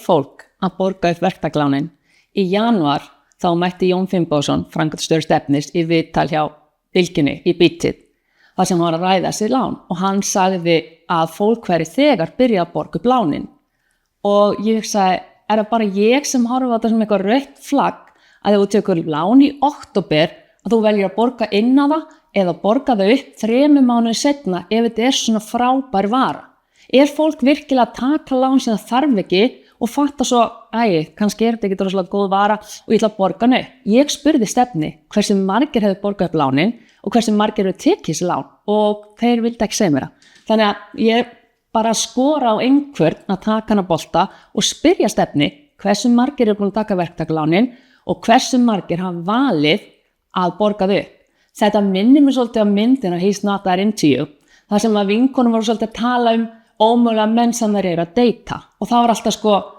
fólk að borga upp verktaklánin? Í janúar þá mætti Jón Finnbogason, framkvæmdastjóri Stefnis, í viðtal hjá Bylgjunni í Bítið, þar sem hann var að ræða þessi lán og hann sagði að fólk væri þegar byrja að borga upp lánin. Og ég hugsaði, er það bara ég sem horfa á þetta sem eitthvað rautt flagg að þú tekur lán í október að þú veljir að borga inn á það eða borga þau upp 3 mánuði seinna ef þetta svona frábær vara? Fólk virkilega að taka lán sem það þarf ekki og fatta svo, kannski þetta ekki rosalega góð vara og ég ætla að borga nau. Ég spurði Stefni hversu margir hefur borgað upp lánin og hversu margir hefur tekið þessi lán og þeir vildi ekki segja mér það. Þannig að ég bara skora á einhvern að taka hana bolta og spyrja Stefni hversu margir eru búin að taka verktaklalánin og hversu margir hafa valið að borga þau upp. Þetta minnir mér svolítið á myndina He's Not That Into You, þar sem að vinkonum voru svolítið að tala ómögulega menn sem þeir eru að deyta og það var alltaf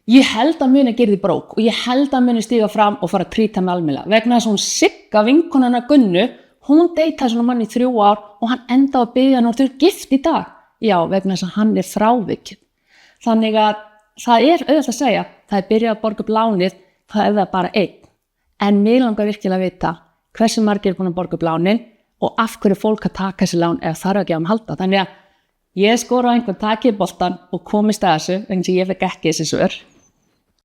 ég held að muni gera því brók og ég held að muni stíga fram og fara að trýta mig almennilega vegna þess að hún Sigga vinkonuna Gunnu, hún deytaði svona mann í 3 ár og hann endaði að biðja hann og þau eru gift í dag. Já, vegna þess að hann frávikinn. Þannig að það auðvitað að segja, það byrjað að borga upp lánið, það það bara einn. En mig langar virkilega að vita hversu margir búin að borga upp lánin og af hverju fólk að taka þessi lán ef þarf ekki að halda. Þannig að ég skora á einhvern takið boltan og komist að þessu, vegna sem ég fekk ekki þessi svör.